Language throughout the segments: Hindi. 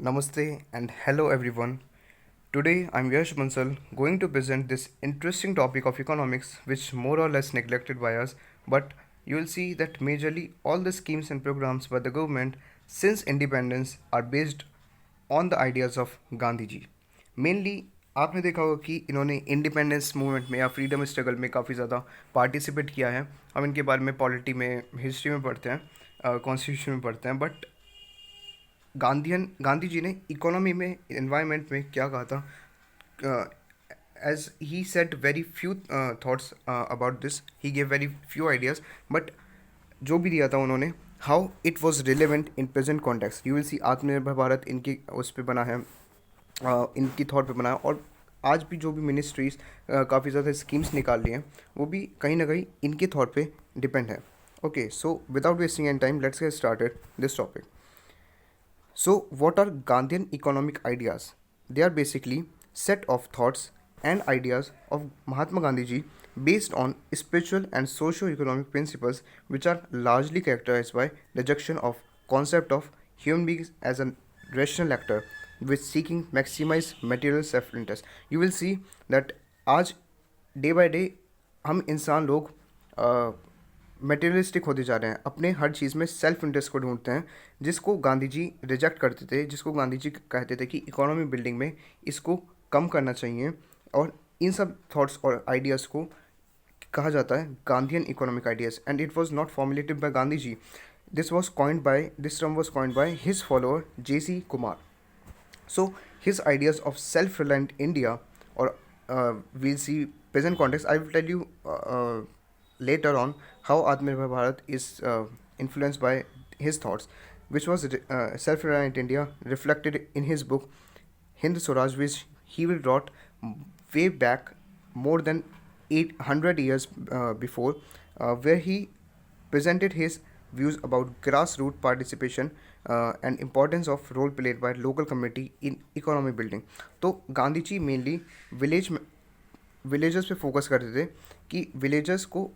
Namaste and hello everyone. Today I'm Yash Bansal going to present this interesting topic of economics which more or less neglected by us, but you will see that majorly all the schemes and programs by the government since independence are based on the ideas of Gandhi ji. Mainly आपने देखा होगा कि इन्होंने इंडिपेंडेंस मूवमेंट में या फ्रीडम स्ट्रगल में काफ़ी ज़्यादा पार्टिसिपेट किया है. हम इनके बारे में पॉलिटी में हिस्ट्री में पढ़ते हैं, कॉन्स्टिट्यूशन में पढ़ते हैं, बट गांधी जी ने इकोनॉमी में एनवायरनमेंट में क्या कहा था. As he said very few thoughts about this, he gave very few ideas, but जो भी दिया था उन्होंने how it was relevant in present context. You will see Atmanirbhar Bharat इनकी उस पर बना है, इनकी थॉट पे बना है. और आज भी जो भी मिनिस्ट्रीज काफ़ी ज़्यादा स्कीम्स निकाल रही हैं वो भी कहीं ना कहीं इनके थॉट पे डिपेंड है. Okay, so without wasting any time let's get started this topic. So, what are Gandhian economic ideas? They are basically set of thoughts and ideas of Mahatma Gandhi ji based on spiritual and socio-economic principles which are largely characterized by rejection of concept of human beings as a rational actor with seeking maximize material self-interest. You will see that आज डे बाय डे हम इंसान लोग मटेरियलिस्टिक होते जा रहे हैं, अपने हर चीज़ में सेल्फ इंटरेस्ट को ढूंढते हैं, जिसको गांधी जी रिजेक्ट करते थे, जिसको गांधी जी कहते थे कि इकोनॉमी बिल्डिंग में इसको कम करना चाहिए. और इन सब थॉट्स और आइडियाज़ को कहा जाता है Gandhian economic ideas. And it was not formulated by Gandhi ji, this term was coined by his follower J.C. Kumar. So his ideas of self-reliant India, or we'll see present context. I will tell you later on how Atmanirbhar Bharat is influenced by his thoughts, which was self-reliant India reflected in his book Hind Swaraj, which he will wrote way back more than 800 years before, where he presented his views about grassroots participation and importance of role played by local community in economy building. तो गांधी जी मेनली विलेजर्स पे फोकस करते थे कि विलेजर्स को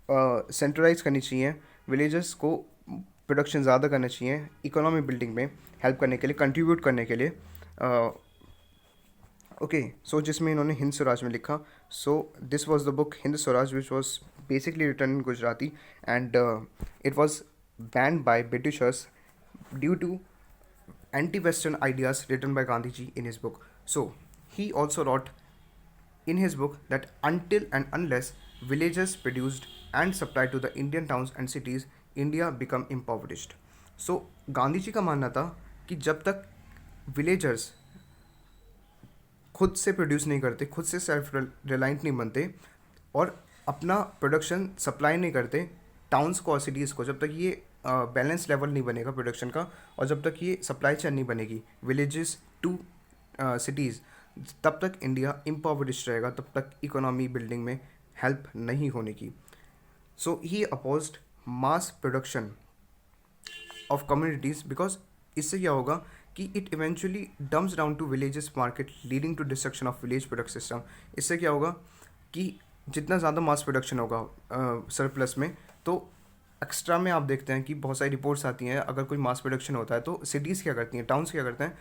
सेंट्रलाइज करनी चाहिए, विलेजर्स को प्रोडक्शन ज़्यादा करना चाहिए इकोनॉमी बिल्डिंग में हेल्प करने के लिए, कंट्रीब्यूट करने के लिए. ओके, सो जिसमें इन्होंने हिंद स्वराज में लिखा. So this was the book Hind Swaraj which was basically written in Gujarati, and it was banned by Britishers due to anti-Western ideas written by Gandhi ji in his book. So he also wrote in his book that until and unless villages produced and supplied to the Indian towns and cities, India become impoverished. So Gandhi जी का मानना था कि जब तक विलेजर्स खुद से प्रोड्यूस नहीं करते, खुद से सेल्फ रिलायंट नहीं बनते और अपना प्रोडक्शन सप्लाई नहीं करते टाउन्स को और सिटीज़ को, जब तक ये बैलेंस लेवल नहीं बनेगा प्रोडक्शन का, और जब तक ये सप्लाई चेन नहीं बनेगी विलेजेस टू सिटीज़, तब तक इंडिया इम्पॉवरिश्ड रहेगा, तब तक इकोनॉमी बिल्डिंग में हेल्प नहीं होने की. So he opposed mass production of communities, because इससे क्या होगा कि it eventually dumbs down to villages market leading to destruction of village product system. इससे क्या होगा कि जितना ज़्यादा मास प्रोडक्शन होगा सरप्लस में, तो एक्स्ट्रा में आप देखते हैं कि बहुत सारी रिपोर्ट्स आती हैं, अगर कोई मास प्रोडक्शन होता है तो सिटीज़ क्या करती हैं, टाउन्स क्या करते हैं,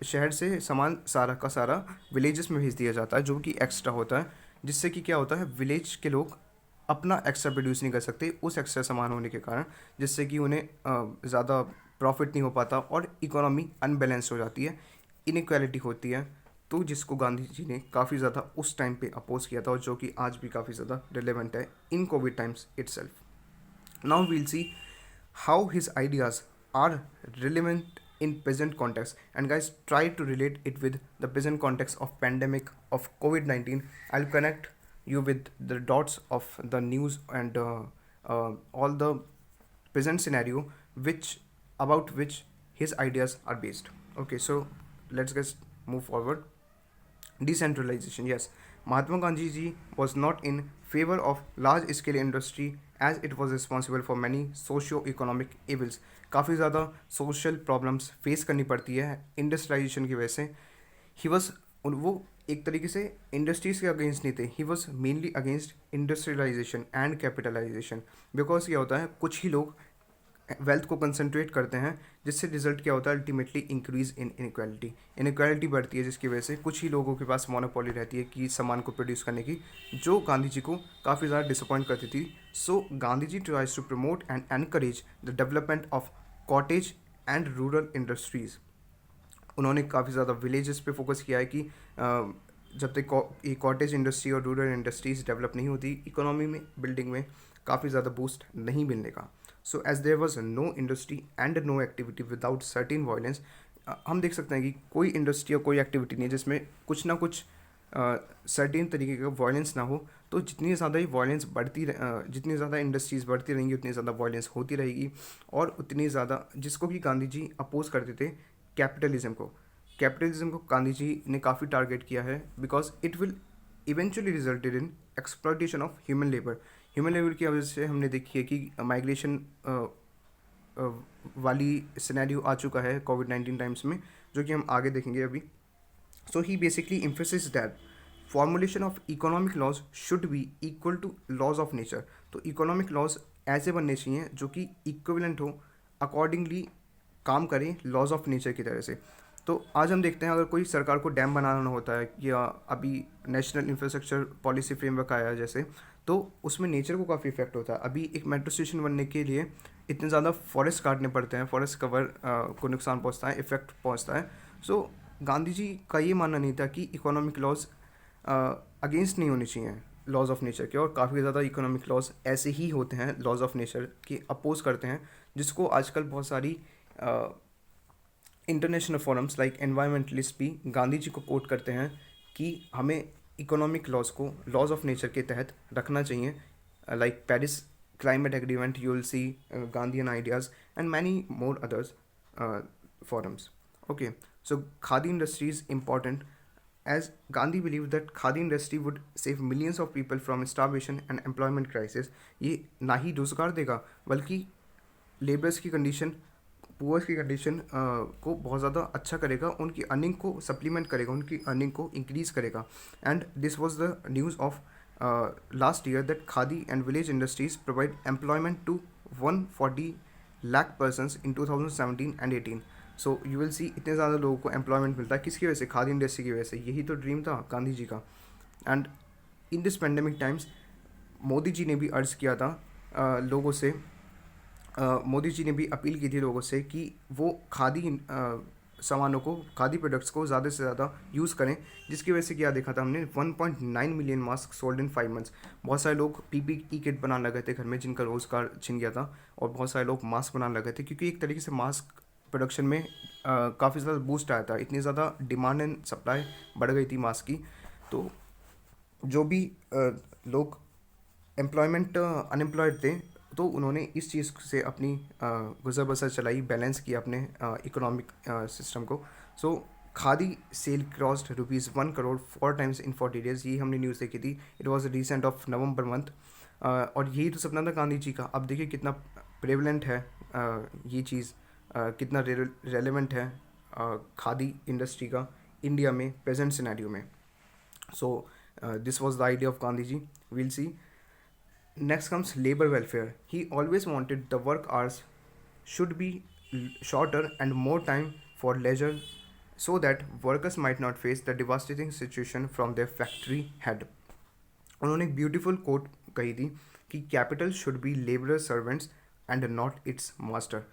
शहर से सामान सारा का सारा विलेजेस में भेज दिया जाता है जो कि एक्स्ट्रा होता है, जिससे कि क्या होता है विलेज के लोग अपना एक्स्ट्रा प्रोड्यूस नहीं कर सकते उस एक्स्ट्रा सामान होने के कारण, जिससे कि उन्हें ज़्यादा प्रॉफिट नहीं हो पाता और इकोनॉमी अनबैलेंस हो जाती है, इनइक्वालिटी होती है. तो जिसको गांधी जी ने काफ़ी ज़्यादा उस टाइम पे अपोज किया था और जो कि आज भी काफ़ी ज़्यादा रिलेवेंट है in Covid times itself. Now we'll see how his ideas are relevant in present context, and guys try to relate it with the present context of pandemic of COVID-19. I'll connect you with the dots of the news and all the present scenario about which his ideas are based. Okay, so let's just move forward. Decentralization, yes, Mahatma Gandhi ji was not in favor of large scale industry as it was responsible for many socio-economic evils. काफ़ी ज़्यादा सोशल प्रॉब्लम्स फेस करनी पड़ती है इंडस्ट्रियलाइजेशन की वजह से. ही वॉज वो एक तरीके से इंडस्ट्रीज़ के अगेंस्ट नहीं थे, he was mainly against industrialization and capitalization. Because क्या होता है कुछ ही लोग वेल्थ को कंसंट्रेट करते हैं, जिससे रिजल्ट क्या होता है, ultimately increase in inequality. Inequality बढ़ती है, जिसकी वजह से कुछ ही लोगों के पास मोनोपोली रहती है कि सामान को प्रोड्यूस करने की, जो गांधी जी को काफ़ी ज़्यादा डिसअपॉइंट करती थी। So Gandhi ji tries to promote and encourage the development of cottage and rural industries. उन्होंने काफ़ी ज़्यादा विलेजेस पे फोकस किया है कि जब तक ये कॉटेज इंडस्ट्री और रूरल इंडस्ट्रीज डेवलप नहीं होती, इकोनॉमी में, बिल्डिंग में काफ़ी ज़्यादा बूस्ट नहीं मिलने का। So as there was no industry and no activity without certain violence, हम देख सकते हैं कि कोई इंडस्ट्री और कोई एक्टिविटी नहीं है जिसमें कुछ ना कुछ सर्टेन तरीके का वायलेंस ना हो। तो जितनी ज़्यादा ही वायलेंस जितनी ज़्यादा इंडस्ट्रीज़ बढ़ती रहेंगी, उतनी ज़्यादा वायलेंस होती रहेगी, और उतनी ज़्यादा, जिसको कि गांधी जी अपोज करते थे, कैपिटलिज्म को गांधी जी ने काफ़ी टारगेट किया है, because it will eventually resulted in exploitation of human labour की वजह से हमने देखी है कि माइग्रेशन वाली सिनेरियो आ चुका है कोविड-19 टाइम्स में, जो कि हम आगे देखेंगे अभी। So he basically emphasizes that formulation of economic laws should be equal to laws of nature. तो इकोनॉमिक लॉज ऐसे बनने चाहिए जो कि इक्विवेलेंट हो, अकॉर्डिंगली काम करें लॉज ऑफ नेचर की तरह से। तो आज हम देखते हैं, अगर कोई सरकार को डैम बनाना होता है, या अभी नेशनल इंफ्रास्ट्रक्चर पॉलिसी फ्रेमवर्क आया है जैसे, तो उसमें नेचर को काफ़ी इफेक्ट होता है। अभी एक मेट्रो स्टेशन बनने के लिए इतने ज़्यादा फॉरेस्ट काटने पड़ते हैं, फॉरेस्ट कवर को नुकसान पहुंचता है, इफेक्ट पहुंचता है। सो गांधी जी का ये मानना नहीं था कि इकोनॉमिक लॉज अगेंस्ट नहीं होनी चाहिए लॉज ऑफ नेचर के, और काफ़ी ज़्यादा इकोनॉमिक लॉज ऐसे ही होते हैं लॉज ऑफ नेचर के अपोज करते हैं, जिसको आजकल बहुत सारी इंटरनेशनल फोरम्स लाइक एनवायरमेंटलिस्ट भी गांधी जी को कोट करते हैं कि हमें इकोनॉमिक लॉज को लॉज ऑफ नेचर के तहत रखना चाहिए। Like Paris climate agreement, you will C Gandhian ideas and many more others forums. Okay, so khadi industry is important as Gandhi believed that khadi industry would save millions of people from starvation and employment crisis. ये ना ही रोजगार देगा, बल्कि लेबर्स की कंडीशन, पुअर्स की कंडीशन को बहुत ज़्यादा अच्छा करेगा, उनकी अर्निंग को सप्लीमेंट करेगा, उनकी अर्निंग को इंक्रीज़ करेगा। And this was the news of last year that khadi and village industries provide employment to 140 lakh persons in 2017 and 18। So you will see इतने ज़्यादा लोगों को एम्प्लॉयमेंट मिलता है, किसकी वजह से? खादी इंडस्ट्री की वजह से। यही तो ड्रीम था गांधी जी का। And in this pandemic times Modi ji ने भी अर्ज किया था लोगों से, मोदी जी ने भी अपील की थी लोगों से कि वो खादी सामानों को, खादी प्रोडक्ट्स को ज़्यादा से ज़्यादा यूज़ करें, जिसकी वजह से क्या देखा था हमने, 1.9 million mask sold in 5 months. बहुत सारे लोग पीपीई किट बनाने लगे थे घर में, जिनका रोज़गार छिन गया था, और बहुत सारे लोग मास्क बनाने लगे थे, क्योंकि एक तरीके से मास्क प्रोडक्शन में काफ़ी ज़्यादा बूस्ट आया था, इतनी ज़्यादा डिमांड एंड सप्लाई बढ़ गई थी मास्क की। तो जो भी लोग अनएम्प्लॉयड थे, तो उन्होंने इस चीज़ से अपनी गुजर बसर चलाई, बैलेंस किया अपने इकोनॉमिक सिस्टम को। So khadi sale crossed ₹1 crore 4 times in 40 days, ये हमने न्यूज़ देखी थी। It was recent of November month, और यही तो सपना था गांधी जी का। अब देखिए कितना प्रेवलेंट है ये चीज़, कितना रेलेवेंट है खादी इंडस्ट्री का इंडिया में प्रेजेंट सिनेरियो में। So this was the idea of Gandhi ji. Will see. Next comes labor welfare. He always wanted the work hours should be shorter and more time for leisure, so that workers might not face the devastating situation from their factory head. उन्होंने एक ब्यूटीफुल कोट कही थी कि capital should be labour servants and not it's master.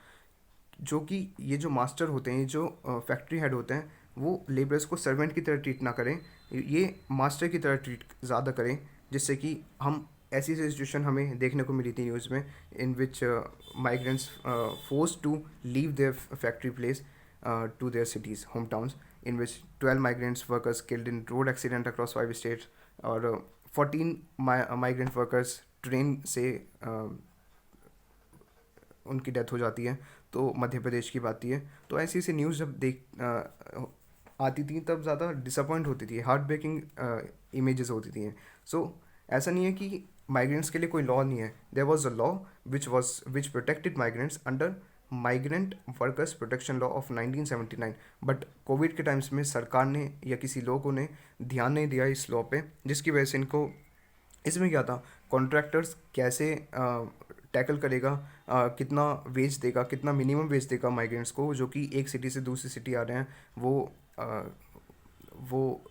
जो कि ये जो मास्टर होते हैं, जो फैक्ट्री हेड होते हैं, वो लेबर्स को सर्वेंट की तरह ट्रीट ना करें, ये मास्टर की तरह ट्रीट ज़्यादा करें, जिससे कि हम ऐसी सिचुएशन हमें देखने को मिली थी न्यूज़ में, in which migrants force to leave their factory place to their cities, home towns, in which 12 migrants workers killed in road accident across 5 states, और 14 माइग्रेंट वर्कर्स ट्रेन से उनकी डेथ हो जाती है। तो मध्य प्रदेश की बात है। तो ऐसी ऐसी न्यूज़ जब आती थी, तब ज़्यादा डिसअपॉइंट होती थी, हार्ट ब्रेकिंग इमेजेस होती थी। सो ऐसा नहीं है कि माइग्रेंट्स के लिए कोई लॉ नहीं है। There was a law which protected migrants under migrant workers protection law of 1979, but COVID के टाइम्स में सरकार ने या किसी लोगों ने ध्यान नहीं दिया इस लॉ पे, जिसकी वजह से इनको, इसमें क्या था, कॉन्ट्रैक्टर्स कैसे टैकल करेगा, कितना वेज देगा, कितना मिनिमम वेज देगा माइग्रेंट्स को जो कि एक सिटी से दूसरी सिटी आ रहे हैं, अ, वो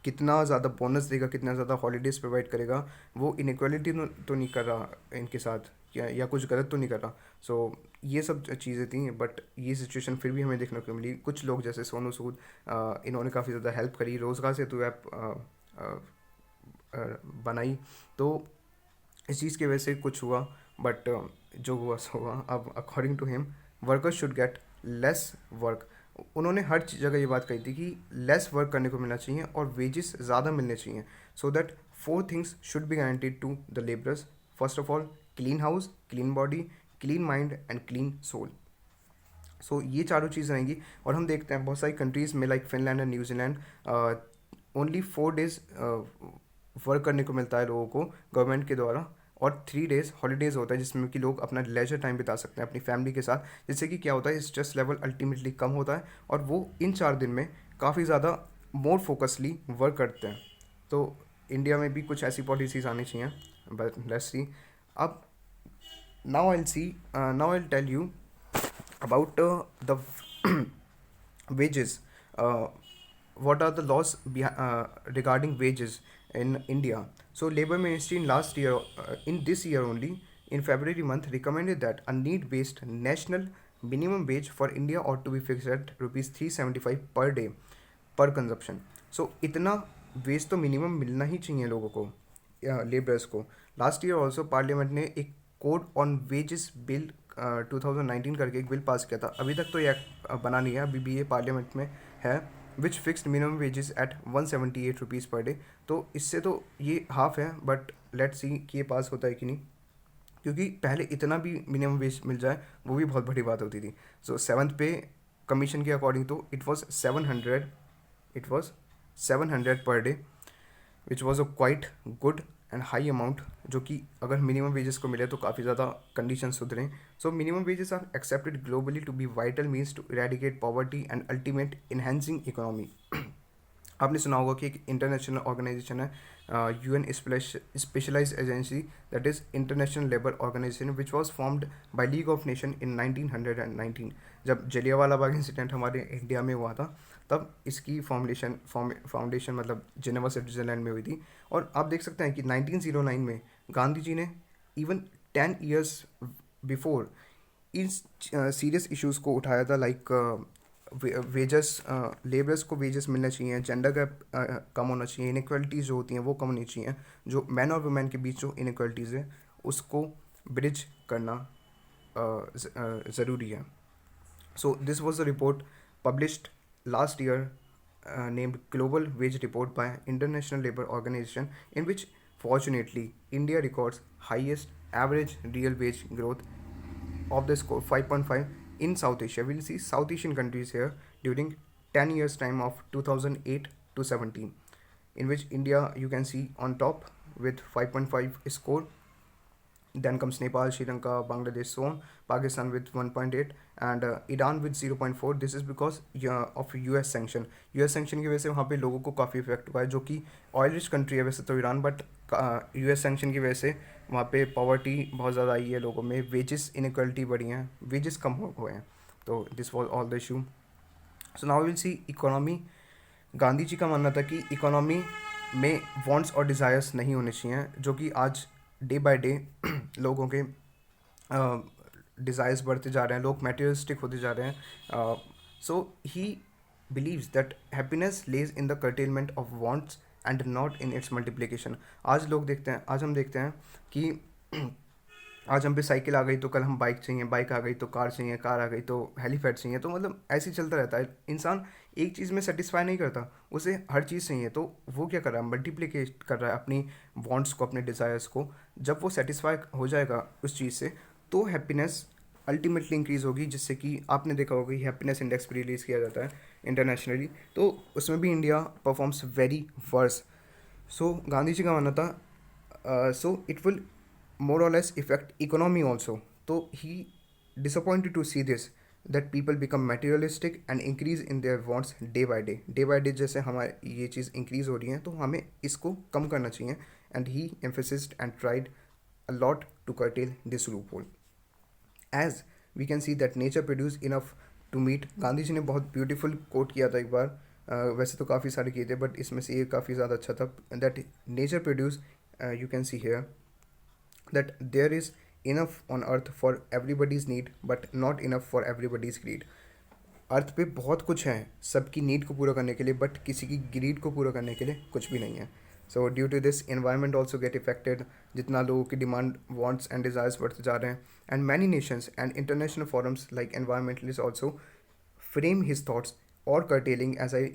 कितना ज़्यादा बोनस देगा, कितना ज़्यादा हॉलीडेज़ प्रोवाइड करेगा, वो इनक्वालिटी तो नहीं कर रहा इनके साथ, या कुछ गलत तो नहीं कर रहा। सो ये सब चीज़ें थी, बट ये सिचुएशन फिर भी हमें देखने को मिली। कुछ लोग जैसे सोनू सूद, इन्होंने काफ़ी ज़्यादा हेल्प करी, रोज़गार सेतु ऐप बनाई, तो इस चीज़ की वजह से कुछ हुआ, बट जो हुआ सो हुआ। अब according to him, workers should get less work. उन्होंने हर जगह ये बात कही थी कि लेस वर्क करने को मिलना चाहिए और वेजेस ज़्यादा मिलने चाहिए, so that four things should be guaranteed to the labourers. First of all, clean house, clean body, clean mind and clean soul. So ये चारों चीज़ रहेंगी। और हम देखते हैं बहुत सारी कंट्रीज़ में, like Finland and New Zealand, only 4 days work करने को मिलता है लोगों को गवर्नमेंट के द्वारा, और 3 डेज हॉलीडेज़ होता है जिसमें कि लोग अपना लेजर टाइम बिता सकते हैं अपनी फैमिली के साथ, जिससे कि क्या होता है, स्ट्रेस लेवल अल्टीमेटली कम होता है और वो इन 4 दिन में काफ़ी ज़्यादा मोर फोकसली वर्क करते हैं। तो इंडिया में भी कुछ ऐसी पॉलिसीज़ आनी चाहिए, बट लेट्स सी। अब now I'll tell you about the wages. Uh, what are the laws regarding wages in India? So, Labor Ministry in this year only, in February month, recommended that a need-based national minimum wage for India ought to be fixed at rupees 375 per day per consumption. So, इतना वेज तो मिनिमम मिलना ही चाहिए लोगों को, लेबरर्स को। लास्ट ईयर ऑल्सो पार्लियामेंट ने एक कोड ऑन वेजेस बिल 2019 करके एक बिल पास किया था। अभी तक तो ये बना नहीं है, अभी भी ये पार्लियामेंट में है, which fixed minimum wages at 178 rupees per day. तो इससे तो ये हाफ है, बट लेट्स सी कि ये पास होता है कि नहीं, क्योंकि पहले इतना भी मिनिमम वेज मिल जाए वो भी बहुत बड़ी बात होती थी। सो सेवन्थ पे कमीशन के अकॉर्डिंग तो it was 700 per day, which was a quite good and high amount, जो कि अगर मिनिमम वेजेस को मिले तो काफ़ी ज़्यादा कंडीशन सुधरें। So minimum wages are accepted globally to be vital means to eradicate poverty and ultimate enhancing economy. आपने सुना होगा कि एक इंटरनेशनल ऑर्गेनाइजेशन है, UN specialised agency, that is International Labour Organization, which was formed by League of Nation in 1919। जब जलियांवाला बाग इंसिडेंट हमारे इंडिया में हुआ था, तब इसकी फाउंडेशन मतलब जिनेवा स्विट्जरलैंड में हुई थी। और आप देख सकते हैं कि 1909 में गांधी जी ने even 10 years before in serious issues को उठाया था, लाइक वेजेस, लेबर्स को वेजेस मिलना चाहिए, जेंडर गैप कम होना चाहिए, इनक्वालिटीज़ जो होती हैं वो कम होनी चाहिए, जो मैन और वुमेन के बीच जो इनक्वालिटीज़ है उसको ब्रिज करना ज़रूरी है। So this was the report published last year, named Global Wage Report by International Labour Organization, in which fortunately India records highest average real wage growth of the score 5.5 in South Asia. We'll see South Asian countries here during 10 years time of 2008 to 17, in which India you can see on top with 5.5 score. Then comes Nepal, Sri Lanka, Bangladesh, so on. Pakistan with 1.8 and Iran with 0.4. This is because of US sanction. US sanction की वजह से वहाँ पे लोगों को काफ़ी इफेक्ट हुआ है, जो कि ऑयल रिच कंट्री है वैसे तो ईरान, बट US sanction की वजह से वहाँ पे पॉवर्टी बहुत ज़्यादा आई है लोगों में, वेजेस इनक्वालिटी बढ़ी हैं, वेजेस कम हुए हैं। तो this was all the issue. So now will see economy. Gandhi जी का मानना था कि इकोनॉमी में वांट्स और डिज़ायर्स नहीं होने चाहिए, जो कि आज डे बाय डे लोगों के डिज़ायर्स बढ़ते जा रहे हैं, लोग मटेरियलिस्टिक होते जा रहे हैं। So he believes that happiness lies in the curtailment of wants and not in its multiplication. आज हम देखते हैं कि आज हम पे साइकिल आ गई तो कल हम बाइक चाहिए, बाइक आ गई तो कार चाहिए, कार आ गई तो हेलीपैड चाहिए। तो मतलब ऐसे ही चलता रहता है। इंसान एक चीज़ में सेटिस्फाई नहीं करता, उसे हर चीज़ चाहिए। तो वो क्या कर रहा है, मल्टीप्लिकेट कर रहा है अपनी वांट्स को, अपने डिज़ायर्स को। जब वो सेटिस्फाई हो जाएगा उस चीज़ से, तो हैप्पीनेस अल्टीमेटली इंक्रीज़ होगी, जिससे कि आपने देखा होगा कि हैप्पीनेस इंडेक्स भी रिलीज़ किया जाता है इंटरनेशनली, तो उसमें भी इंडिया परफॉर्म्स वेरी वर्स। सो गांधी जी का मानना था, so it will more or less affect economy also. So he disappointed to see this, that people become materialistic and increase in their wants day by day. Day by day जैसे हमारे ये चीज़ इंक्रीज़ हो रही है, तो हमें इसको कम करना चाहिए। And he emphasized and tried a lot to curtail this loophole. As we can see that nature produce enough to meet. Gandhi ji ने बहुत ब्यूटीफुल कोट किया था एक बार, वैसे तो काफ़ी सारे किए थे बट इसमें से ये काफ़ी ज़्यादा अच्छा था, that nature produce, you can see here that there is enough on earth for everybody's need but not enough for everybody's greed. अर्थ पे बहुत कुछ है सबकी नीड को पूरा करने के लिए, बट किसी की ग्रीड को पूरा करने के लिए कुछ भी नहीं है. So due to this environment also get affected. जितना लोगों की डिमांड, वांट्स एंड डिज़ायर्स बढ़ते जा रहे हैं, and many nations and international forums like environmentalist also frame his thoughts और curtailing, as I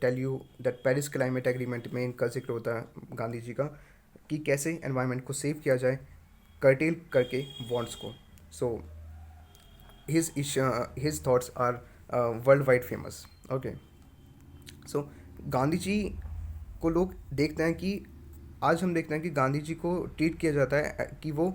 tell you that Paris climate agreement में इनका जिक्र होता है गांधी जी का, कि कैसे एनवायरनमेंट को सेव किया जाए कर्टेल करके वांट्स को. सो his thoughts are worldwide famous. Okay, so Gandhi जी को लोग देखते हैं कि आज हम देखते हैं कि गांधी जी को ट्रीट किया जाता है कि वो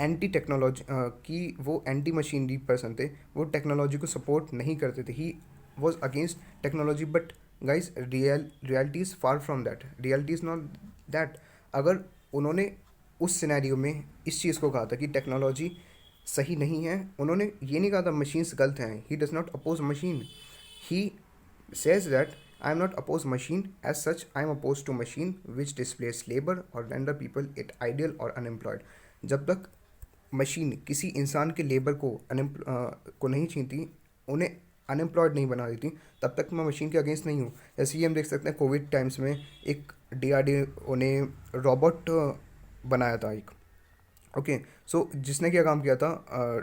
एंटी टेक्नोलॉजी, कि वो एंटी मशीनरी पर्सन थे, वो टेक्नोलॉजी को सपोर्ट नहीं करते थे. He was against technology, but guys reality is far from that. Reality is not that. अगर उन्होंने उस सिनेरियो में इस चीज़ को कहा था कि टेक्नोलॉजी सही नहीं है, उन्होंने ये नहीं कहा था मशीन्स गलत हैं. He does not oppose machine. He says that I am not opposed machine as such. I am opposed to machine which displays labor or render people it ideal or unemployed. जब तक मशीन किसी इंसान के लेबर को नहीं छीनती, उन्हें अनएम्प्लॉयड नहीं बना देती, तब तक मैं मशीन के अगेंस्ट नहीं हूँ. जैसे ये हम देख सकते हैं कोविड टाइम्स में एक DRDO ने रोबोट बनाया था एक. ओके, सो जिसने क्या काम किया था,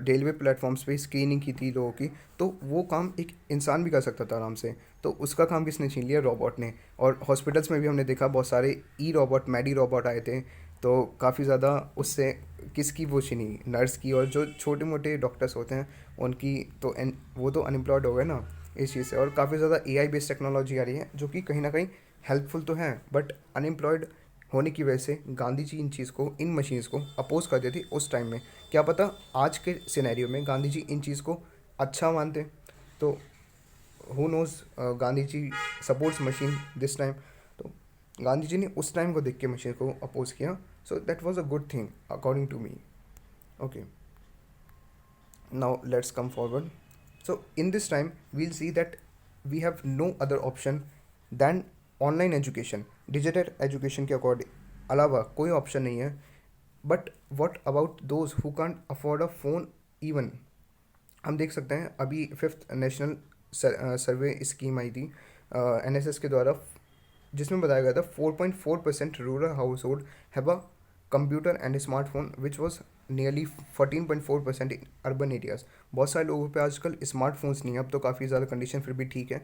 रेलवे प्लेटफॉर्म्स पे स्क्रीनिंग की थी लोगों की, तो वो काम एक इंसान भी कर सकता था आराम से. तो उसका काम किसने छीन लिया? रोबोट ने. और हॉस्पिटल्स में भी हमने देखा बहुत सारे रोबोट, मेडी रोबोट आए थे, तो काफ़ी ज़्यादा उससे किसकी वो छीनी? नर्स की. और जो छोटे मोटे डॉक्टर्स होते हैं उनकी तो वो तो अनएम्प्लॉयड हो गए ना इस चीज़ से. और काफ़ी ज़्यादा AI बेस्ड टेक्नोलॉजी आ रही है जो कि कहीं ना कहीं हेल्पफुल तो है, बट अनएम्प्लॉयड होने की वजह से गांधी जी इन चीज़ को, इन मशीन्स को अपोज करते थे उस टाइम में. क्या पता आज के सिनेरियो में गांधी जी इन चीज़ को अच्छा मानते, तो who knows. Gandhi ji supports machine this time. तो गांधी जी ने उस टाइम को देख के मशीन को अपोज किया. So that was a good thing according to me. Okay, now let's come forward. So in this time we'll see that we have no other option than online education. Digital education के अलावा कोई ऑप्शन नहीं है. But what about those who can't afford a phone even. हम देख सकते हैं अभी 5th नेशनल सर्वे स्कीम आई थी NSS के द्वारा, जिसमें बताया गया था 4.4% rural house hold have a computer and smartphone which was nearly 14.4% in urban areas. बहुत सारे लोगों पे आजकल स्मार्टफोन्स नहीं है. अब तो काफ़ी ज़्यादा कंडीशन फिर भी ठीक है,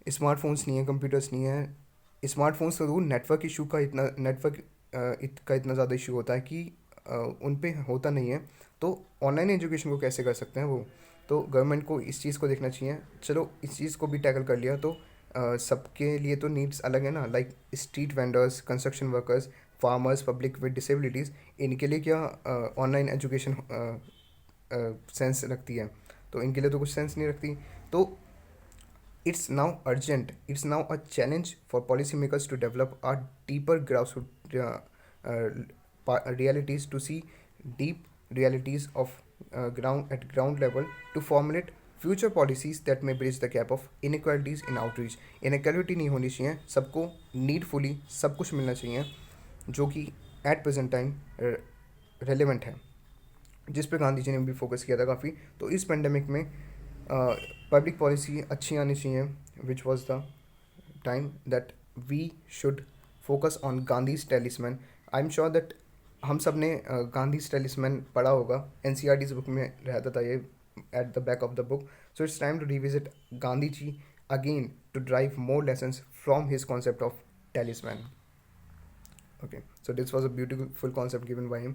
स्मार्टफोन्स नहीं है, कंप्यूटर्स नहीं है. स्मार्टफोन्स तो दूर, नेटवर्क इशू का इतना ज़्यादा इशू होता है कि उन पे होता नहीं है. तो ऑनलाइन एजुकेशन को कैसे कर सकते हैं वो? तो गवर्नमेंट को इस चीज़ को देखना चाहिए. चलो इस चीज़ को भी टैकल कर लिया, तो सबके लिए तो नीड्स अलग है ना, like street vendors, construction workers, farmers, public with disabilities. इनके लिए क्या ऑनलाइन एजुकेशन सेंस रखती है? तो इनके लिए तो कुछ सेंस नहीं रखती. तो it's now urgent, it's now a challenge for policymakers to develop a deeper grassroots realities, to see deep realities of ground level, to formulate future policies that may bridge the gap of inequalities in outreach. inequality नहीं होनी चाहिए, सबको नीडफुली सब कुछ मिलना चाहिए जो कि एट प्रेजेंट टाइम रेलेवेंट है, जिस पे गांधी जी ने भी फोकस किया था काफ़ी. तो इस पेंडेमिक में पब्लिक पॉलिसी अच्छी आनी चाहिए, which was the time that we should focus on Gandhi's talisman. I am sure that हम सब ने गांधीज टेलिस्मैन पढ़ा होगा. NCERT's बुक में रहता था ये at the back of the book. So it's time to revisit Gandhi ji again to drive more lessons from his concept of talisman. Okay, so this was a beautiful concept given by him.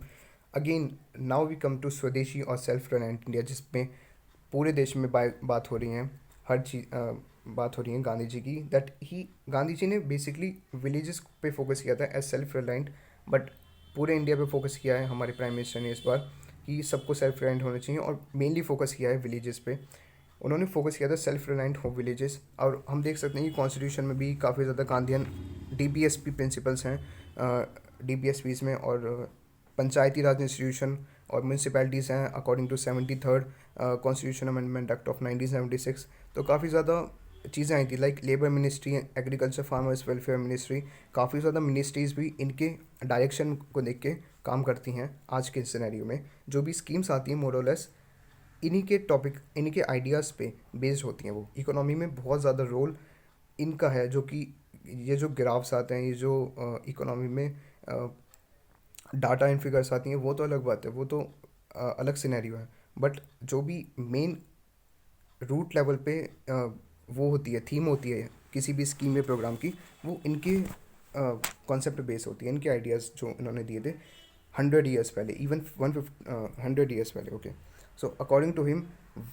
Again, now we come to स्वदेशी और सेल्फ रिलायंट इंडिया, जिसमें पूरे देश में बात हो रही है, हर चीज़ बात हो रही है गांधी जी की. दैट ही गांधी जी ने बेसिकली विलेजेस पे फोकस किया था एज सेल्फ रिलायंट, बट पूरे इंडिया पे फोकस किया है हमारे प्राइम मिनिस्टर ने इस बार कि सबको सेल्फ रिलायंट होना चाहिए, और मेनली फोकस किया है विलेजेस पे. उन्होंने फोकस किया था सेल्फ रिलायंट हो विलेजेस. और हम देख सकते हैं कि कॉन्स्टिट्यूशन में भी काफ़ी ज़्यादा गांधीयन DPSP प्रिंसिपल्स हैं, DPSPs में. और पंचायती राज इंस्टीट्यूशन और म्यूनसिपैलिटीज़ हैं according to 73rd constitution amendment act of 1976। तो काफ़ी ज़्यादा चीज़ें आई थी, like labour ministry, agriculture farmers welfare ministry, काफ़ी ज़्यादा मिनिस्ट्रीज़ भी इनके डायरेक्शन को देख के काम करती हैं। आज के सिनेरियो में जो भी स्कीम्स आती हैं मोरलेस इन्हीं के टॉपिक, इन्हीं के आइडियाज़ पे बेस्ड होती हैं। वो इकोनॉमी में बहुत ज़्यादा रोल इनका है, जो कि ये जो ग्राफ्स आते हैं, ये जो इकोनॉमी में डाटा एंड फिगर्स आती हैं, वो तो अलग बात है, वो तो अलग सिनेरियो है। बट जो भी मेन रूट लेवल पे वो होती है, थीम होती है किसी भी स्कीम या प्रोग्राम की, वो इनके कॉन्सेप्ट बेस होती है, इनके आइडियाज़ जो इन्होंने दिए थे 100 years पहले, इवन 100 years पहले। Okay, so according to him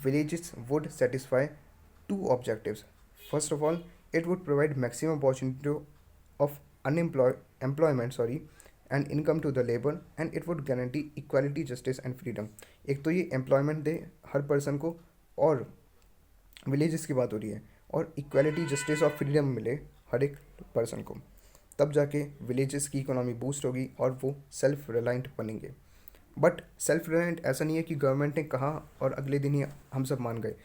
villages would satisfy two objectives. First of all, it would provide maximum opportunity of employment and income to the labor, and it would guarantee equality, justice and freedom. एक तो ये एम्प्लॉयमेंट दे हर पर्सन को, और विलेजेस की बात हो रही है, और इक्वालिटी, जस्टिस और फ्रीडम मिले हर एक पर्सन को, तब जाके विलेजेस की इकोनॉमी बूस्ट होगी और वो सेल्फ रिलायंट बनेंगे। बट सेल्फ रिलायंट ऐसा नहीं है कि गवर्नमेंट ने कहा और अगले दिन ही हम सब मान गए।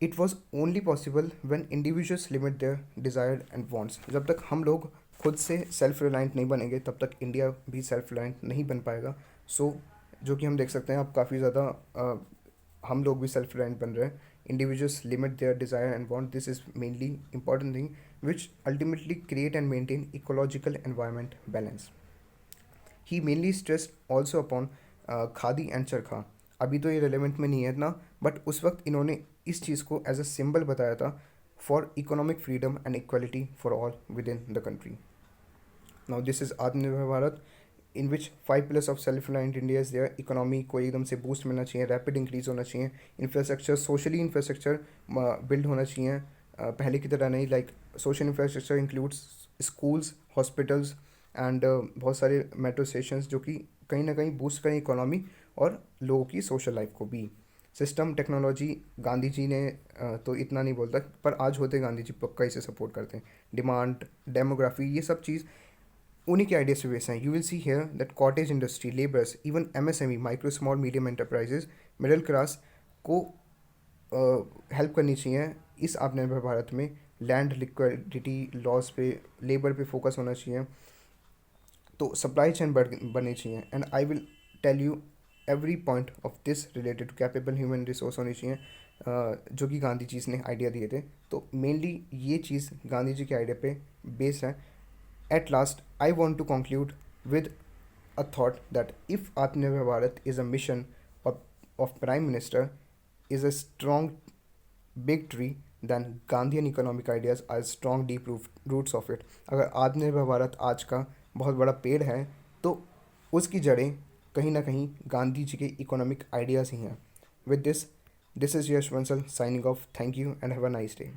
It was only possible when individuals limit their desired and wants. जब तक हम लोग खुद से सेल्फ रिलायंट नहीं बनेंगे तब तक इंडिया भी सेल्फ रिलायंट नहीं बन पाएगा। सो जो कि हम देख सकते हैं अब काफ़ी ज़्यादा हम लोग भी सेल्फ रिलायंट बन रहे हैं। Individuals limit their desire and want, this is mainly important thing which ultimately create and maintain ecological environment balance. He mainly stressed also upon khadi and charkha. अभी तो ये रेलेवेंट में नहीं है इतना, बट उस वक्त इन्होंने इस चीज़ को एज अ सिंबल बताया था for economic freedom and equality for all within the country. Now this is Atmanirbhar Bharat, in which 5 pillars of self reliant India is there. Economy को एकदम से बूस्ट मिलना चाहिए, रैपिड इंक्रीज होना चाहिए, इंफ्रास्ट्रक्चर, सोशली इंफ्रास्ट्रक्चर बिल्ड होना चाहिए पहले की तरह नहीं। Like social infrastructure includes schools, hospitals and बहुत सारे मेट्रो स्टेशंस, जो कि कहीं ना कहीं बूस्ट करें इकोनॉमी और लोगों की सोशल लाइफ को भी। सिस्टम टेक्नोलॉजी, गांधी जी ने तो इतना नहीं बोलता, पर आज होते गांधी जी पक्का इसे सपोर्ट करते हैं। डिमांड, डेमोग्राफी, ये सब चीज़ उन्हीं के आइडिया से बेस हैं। You will see here that cottage industry, labours, even MSME, micro small medium enterprises, middle class को हेल्प करनी चाहिए इस आत्मनिर्भर भारत में। लैंड लिक्विडिटी लॉस पे, लेबर पे फोकस होना चाहिए, तो सप्लाई चेन बननी चाहिए। And I will tell you every point of this related to capable human resource होनी चाहिए, जो कि गांधी जी ने आइडिया दिए थे। तो मेनली ये चीज़ गांधी जी के आइडिया पे बेस्ड है। At last I want to conclude with a thought that if Atmanirbhar Bharat is a mission of Prime Minister is a strong big tree, then Gandhian economic ideas are strong deep roots of it. अगर आत्मनिर्भर भारत आज का बहुत बड़ा पेड़ है तो उसकी जड़ें कहीं ना कहीं गांधी जी के इकोनॉमिक आइडियाज़ ही हैं। With this is Yash Bansal signing off. Thank you and have a nice day.